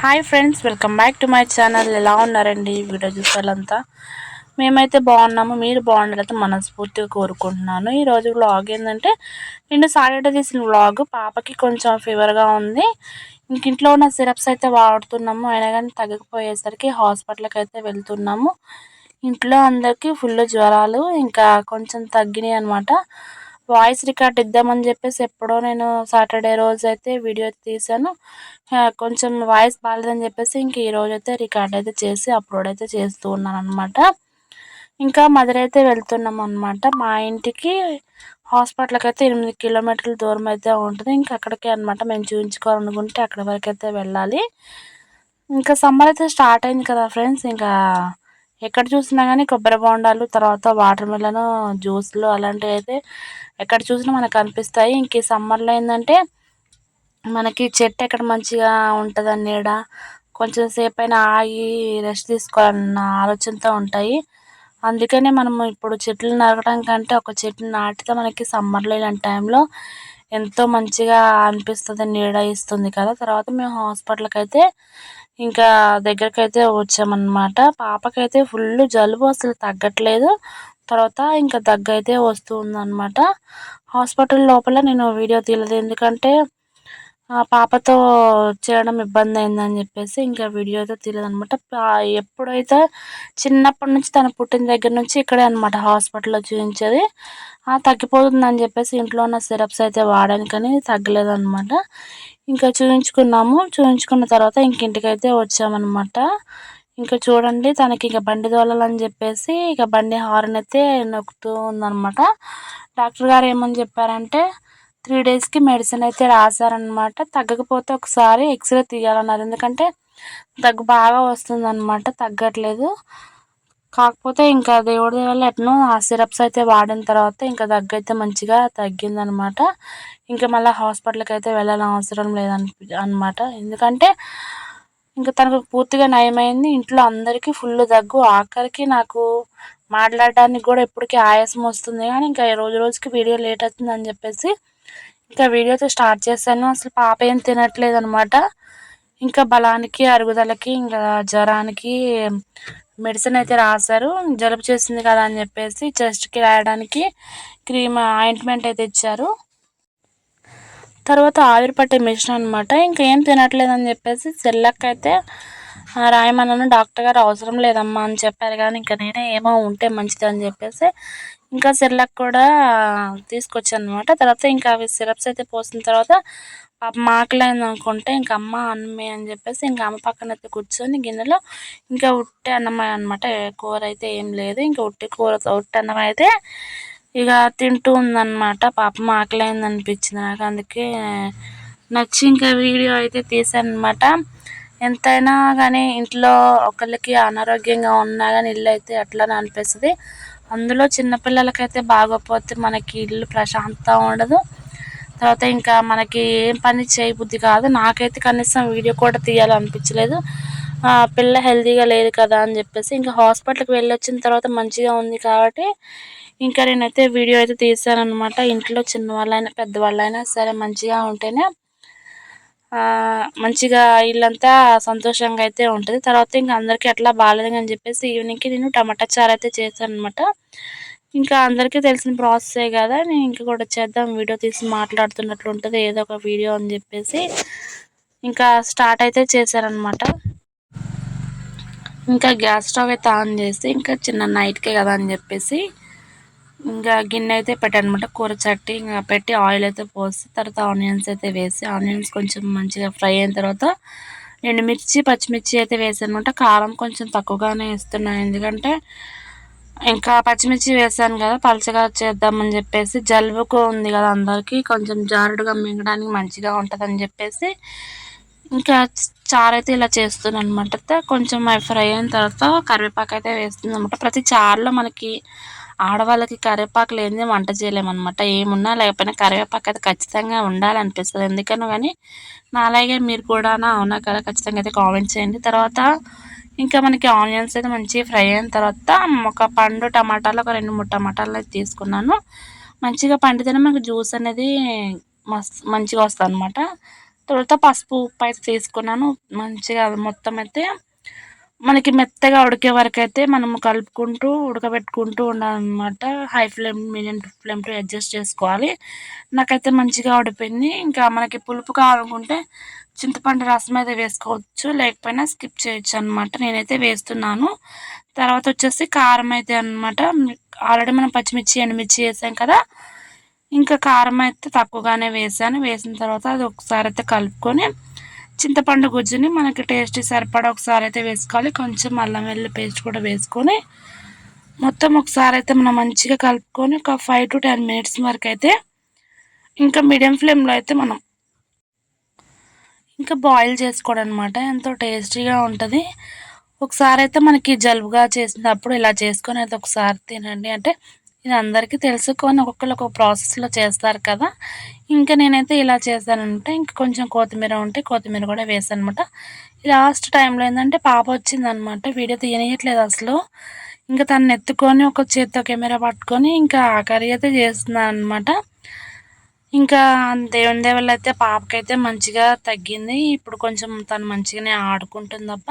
Hi friends, welcome back to my channel. ఎలా ఉన్నారండి? Video చూసాలంతా మేమైతే బాగున్నాము. మీరు బాగుండాలైతే మనస్ఫూర్తిగా కోరుకుంటున్నాను. ఈరోజు వ్లాగ్ ఏంటంటే, నిన్న సాటర్డే తీసిన వ్లాగ్. పాపకి కొంచెం ఫీవర్గా ఉంది. ఇంట్లో ఉన్న సిరప్స్ అయితే వాడుతున్నాము. అయినా కానీ తగ్గకపోయేసరికి హాస్పిటల్కి అయితే వెళ్తున్నాము. ఇంట్లో అందరికీ ఫుల్ జ్వరాలు, ఇంకా కొంచెం తగ్గినాయి అనమాట. వాయిస్ రికార్డ్ ఇద్దామని చెప్పేసి ఎప్పుడో నేను సాటర్డే రోజు అయితే వీడియో తీసాను. కొంచెం వాయిస్ బాగాలేదని చెప్పేసి ఇంక ఈ రోజు అయితే రికార్డ్ అయితే చేసి అప్లోడ్ అయితే చేస్తూ ఉన్నాను అనమాట. ఇంకా మదర్ అయితే వెళ్తున్నాం అనమాట. మా ఇంటికి హాస్పిటల్కి అయితే 8 కిలోమీటర్ల దూరం అయితే ఉంటుంది. ఇంకా అక్కడికే అనమాట మేము చూపించుకోవాలనుకుంటే అక్కడ వరకు అయితే వెళ్ళాలి. ఇంకా సమ్మర్ అయితే స్టార్ట్ అయింది కదా ఫ్రెండ్స్. ఇంకా ఎక్కడ చూసినా కానీ కొబ్బరి బొండాలు, తర్వాత వాటర్ మిలన్ జ్యూస్లు అలాంటివి అయితే ఎక్కడ చూసినా మనకు కనిపిస్తాయి. ఇంక ఈ సమ్మర్లో ఏంటంటే మనకి చెట్టు ఎక్కడ మంచిగా ఉంటుందని నీడ కొంచెం సేపు అయినా ఆగి రెస్ట్ తీసుకోవాలన్న ఆలోచనతో ఉంటాయి. అందుకనే మనము ఇప్పుడు చెట్లు నరకడం కంటే ఒక చెట్టుని నాటితే మనకి సమ్మర్లో ఇలాంటి టైంలో ఎంతో మంచిగా అనిపిస్తుంది, నీడ ఇస్తుంది కదా. తర్వాత మేము హాస్పిటల్కి అయితే ఇంకా దగ్గరికి అయితే వచ్చామన్నమాట. పాపకైతే ఫుల్ జలుబు, అసలు తగ్గట్లేదు. తర్వాత ఇంకా దగ్గు అయితే వస్తూ ఉందన్నమాట. హాస్పిటల్ లోపల నేను వీడియో తీయలేదు, ఎందుకంటే పాపతో చేయడం ఇబ్బంది అయిందని చెప్పేసి ఇంకా వీడియో అయితే తీయలేదనమాట. ఎప్పుడైతే చిన్నప్పటి నుంచి తను పుట్టిన దగ్గర నుంచి ఇక్కడే అనమాట హాస్పిటల్లో చూపించేది. తగ్గిపోతుందని చెప్పేసి ఇంట్లో ఉన్న సిరప్స్ అయితే వాడాను, కానీ తగ్గలేదన్నమాట. ఇంకా చూపించుకున్న తర్వాత ఇంటికైతే వచ్చామన్నమాట. ఇంకా చూడండి, తనకి ఇక బండి తోలాలని చెప్పేసి ఇక బండి హార్న్ అయితే నొక్కుతూ ఉందన్నమాట. డాక్టర్ గారు ఏమని చెప్పారంటే 3 డేస్కి మెడిసిన్ అయితే రాశారనమాట. తగ్గకపోతే ఒకసారి ఎక్స్రే తీయాలన్నారు, ఎందుకంటే దగ్గు బాగా వస్తుందన్నమాట, తగ్గట్లేదు. కాకపోతే ఇంకా దేవుడి వల్ల ఎట్నో ఆ సిరప్స్ అయితే వాడిన తర్వాత ఇంకా దగ్గు అయితే మంచిగా తగ్గిందనమాట. ఇంకా మళ్ళీ హాస్పిటల్కి అయితే వెళ్ళాలని అవసరం లేదన్నమాట, ఎందుకంటే ఇంకా తనకు పూర్తిగా నయమైంది. ఇంట్లో అందరికీ ఫుల్ దగ్గు, ఆఖరికి నాకు మాట్లాడడానికి కూడా ఎప్పటికీ ఆయాసం వస్తుంది. కానీ ఇంకా రోజు రోజుకి వీడియో లేట్ అవుతుందని చెప్పేసి ఇంకా వీడియోతో స్టార్ట్ చేశాను. అసలు పాప ఏం తినట్లేదు అనమాట. ఇంకా బలానికి, అరుగుదలకి, ఇంకా జ్వరానికి మెడిసిన్ అయితే రాశారు. జలుబు చేసింది కదా అని చెప్పేసి చెస్ట్కి రాయడానికి క్రీమ్ ఆయింట్మెంట్ అయితే ఇచ్చారు. తర్వాత ఆవిరి పట్టే మిషన్ అనమాట. ఇంకా ఏం తినట్లేదని చెప్పేసి సెర్లాక్ అయితే రాయమన్నాను. డాక్టర్ గారు అవసరం లేదమ్మా అని చెప్పారు, కానీ ఇంకా నేనే ఏమో ఉంటే మంచిది అని చెప్పేసి ఇంకా సెర్లాక్ కూడా తీసుకొచ్చాను అనమాట. తర్వాత ఇంకా అవి సిరప్స్ అయితే పోసిన తర్వాత పాప ఆకలైంది అనుకుంటే ఇంకా అమ్మ అన్నమే అని చెప్పేసి ఇంకా అమ్మ పక్కన అయితే కూర్చొని గిన్నెలో ఇంకా ఉట్టి అన్నం అనమాట. కూర అయితే ఏం లేదు, ఇంకా ఉట్టి అన్నం అయితే ఇక తింటూ ఉందన్నమాట. పాపం ఆకలైంది అనిపించింది నాకు, అందుకే నచ్చి ఇంకా వీడియో అయితే తీసాను అనమాట. ఎంతైనా కానీ ఇంట్లో ఒకరికి అనారోగ్యంగా ఉన్నా కానీ ఇల్లు అయితే అట్లానే అనిపిస్తుంది. అందులో చిన్నపిల్లలకైతే బాగోపోతే మనకి ఇల్లు ప్రశాంతంగా ఉండదు. తర్వాత ఇంకా మనకి ఏం పని చేయబుద్ధి కాదు. నాకైతే కనీసం వీడియో కూడా తీయాలనిపించలేదు, పిల్ల హెల్తీగా లేదు కదా అని చెప్పేసి. ఇంకా హాస్పిటల్కి వెళ్ళొచ్చిన తర్వాత మంచిగా ఉంది కాబట్టి ఇంకా నేనైతే వీడియో అయితే తీసాను అనమాట. ఇంట్లో చిన్నవాళ్ళైనా పెద్దవాళ్ళైనా సరే మంచిగా ఉంటేనే మంచిగా ఇల్లంతా సంతోషంగా అయితే ఉంటుంది. తర్వాత ఇంకా అందరికీ అట్లా బాగాలేదు అని చెప్పేసి ఈవినింగ్కి నేను టమాటా చారు అయితే చేశాను అనమాట. ఇంకా అందరికీ తెలిసిన ప్రాసెసే కదా, నేను ఇంకా కూడా చేద్దాం వీడియో తీసి మాట్లాడుతున్నట్లు ఉంటుంది ఏదో ఒక వీడియో అని చెప్పేసి ఇంకా స్టార్ట్ అయితే చేశారనమాట. ఇంకా గ్యాస్ స్టవ్ అయితే ఆన్ చేసి ఇంకా చిన్న నైట్కే కదా అని చెప్పేసి ఇంకా గిన్నె అయితే పెట్టాను అనమాట. కూర చట్టి ఇంకా పెట్టి ఆయిల్ అయితే పోసి తర్వాత ఆనియన్స్ అయితే వేసి ఆనియన్స్ కొంచెం మంచిగా ఫ్రై అయిన తర్వాత ఎండుమిర్చి, పచ్చిమిర్చి అయితే వేసాను అనమాట. కారం కొంచెం తక్కువగానే వేస్తున్నాను, ఎందుకంటే ఇంకా పచ్చిమిర్చి వేసాను కదా పలచగా చేద్దామని చెప్పేసి. జలుబుకు ఉంది కదా అందరికీ, కొంచెం జారుడుగా మింగడానికి మంచిగా ఉంటుందని చెప్పేసి ఇంకా చారు అయితే ఇలా చేస్తున్నాను అనమాట. కొంచెం అవి ఫ్రై అయిన తర్వాత కరివేపాకు అయితే వేస్తుంది అనమాట. ప్రతి చారులో మనకి ఆడవాళ్ళకి కరివేపాకు లేనిదే వంట చేయలేమన్నమాట. ఏమున్నా లేకపోయినా కరివేపాకు అయితే ఖచ్చితంగా ఉండాలనిపిస్తుంది. ఎందుకనో కానీ అలాగే మీరు కూడా అవునా కదా ఖచ్చితంగా అయితే కామెంట్ చేయండి. తర్వాత ఇంకా మనకి ఆనియన్స్ అయితే మంచిగా ఫ్రై అయిన తర్వాత ఒక పండు టమాటాలు, ఒక 2-3 టమాటాలు అయితే తీసుకున్నాను. మంచిగా పండితేనే మనకు జ్యూస్ అనేది మంచిగా వస్తుంది అనమాట. తర్వాత పసుపు ఉప్పు అయితే తీసుకున్నాను. మంచిగా మొత్తం అయితే మనకి మెత్తగా ఉడికే వరకు అయితే మనం కలుపుకుంటూ ఉడకబెట్టుకుంటూ ఉండాలన్నమాట. High flame medium flame to adjust చేసుకోవాలి. నాకైతే మంచిగా ఉడిపోయింది. ఇంకా మనకి పులుపు కావాలనుకుంటే చింతపండు రసం అయితే వేసుకోవచ్చు, లేకపోయినా స్కిప్ చేయొచ్చు అనమాట. నేనైతే వేస్తున్నాను. తర్వాత వచ్చేసి కారం అయితే అనమాట. ఆల్రెడీ మనం పచ్చిమిర్చి ఎండుమిర్చి వేసాం కదా, ఇంకా కారం అయితే తక్కువగానే వేసాను. వేసిన తర్వాత అది ఒకసారి అయితే కలుపుకొని చింతపండు గుజ్జుని మనకి టేస్ట్ సరిపడా ఒకసారి అయితే వేసుకోవాలి. కొంచెం అల్లం వెల్లుల్లి పేస్ట్ కూడా వేసుకొని మొత్తం ఒకసారి అయితే మనం మంచిగా కలుపుకొని ఒక 5 to 10 minutes వరకు అయితే ఇంకా మీడియం ఫ్లేమ్లో అయితే మనం ఇంకా బాయిల్ చేసుకోవడం అనమాట. ఎంతో టేస్టీగా ఉంటుంది. ఒకసారి అయితే మనకి జలుబుగా చేసినప్పుడు ఇలా చేసుకొని అయితే ఒకసారి తినండి. అంటే ఇది అందరికీ తెలుసు, కానీ ఒక్కొక్కరు ఒక్కొక్క ప్రాసెస్లో చేస్తారు కదా. ఇంకా నేనైతే ఇలా చేశానంటే ఇంకా కొంచెం కొత్తిమీర ఉంటే కొత్తిమీర కూడా వేసాను అనమాట. లాస్ట్ టైంలో ఏంటంటే పాప వచ్చిందనమాట, వీడియో తీయనియట్లేదు అసలు. ఇంకా తను ఎత్తుకొని ఒక చేత్తో కెమెరా పట్టుకొని ఇంకా ఆ కర్రీ అయితే చేస్తున్నాను అనమాట. ఇంకా దేవుని దయ వల్ల అయితే పాపకైతే మంచిగా తగ్గింది. ఇప్పుడు కొంచెం తను మంచిగానే ఆడుకుంటుంది తప్ప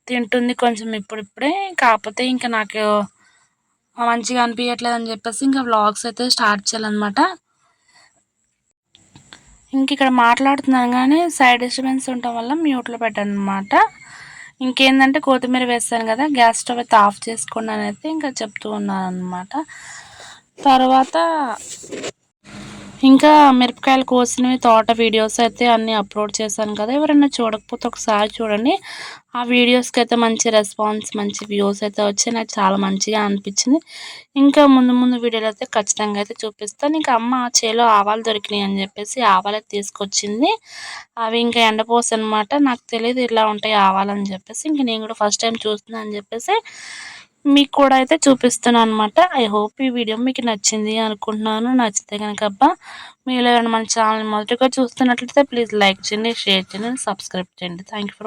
తింటుంది కొంచెం ఇప్పుడిప్పుడే. కాకపోతే ఇంకా నాకు మంచిగా అనిపించట్లేదు అని చెప్పేసి ఇంకా వ్లాగ్స్ అయితే స్టార్ట్ చేయాలన్నమాట. ఇంక ఇక్కడ మాట్లాడుతున్నాను కానీ సైడ్ డిస్టర్బెన్స్ ఉండటం వల్ల మ్యూట్లో పెట్టాను అనమాట. ఇంకేందంటే కొత్తిమీర వేస్తాను కదా, గ్యాస్ స్టవ్ అయితే ఆఫ్ చేసుకోండి అని అయితే ఇంకా చెప్తూ ఉన్నాను అనమాట. తర్వాత ఇంకా మిరపకాయలు కోసినవి తోట వీడియోస్ అయితే అన్నీ అప్లోడ్ చేశాను కదా, ఎవరైనా చూడకపోతే ఒకసారి చూడండి. ఆ వీడియోస్కి అయితే మంచి రెస్పాన్స్, మంచి వ్యూస్ అయితే వచ్చి నాకు చాలా మంచిగా అనిపించింది. ఇంకా ముందు ముందు వీడియోలు అయితే ఖచ్చితంగా అయితే చూపిస్తాను. ఇంకా అమ్మ చేలో ఆవాలు దొరికినాయి అని చెప్పేసి ఆవాలు తీసుకొచ్చింది. అవి ఇంకా ఎండపోసి అనమాట. నాకు తెలియదు ఇలా ఉంటాయి ఆవాలని చెప్పేసి, ఇంక నేను కూడా ఫస్ట్ టైం చూస్తున్నాను అని చెప్పేసి మీకు కూడా అయితే చూపిస్తున్నాను అనమాట. ఐ హోప్ ఈ వీడియో మీకు నచ్చింది అనుకుంటున్నాను. నచ్చితే కనుక మీలో మన ఛానల్ మొదటిగా చూస్తున్నట్లయితే ప్లీజ్ లైక్ చేయండి, షేర్ చేయండి, సబ్స్క్రైబ్ చేయండి. Thank you for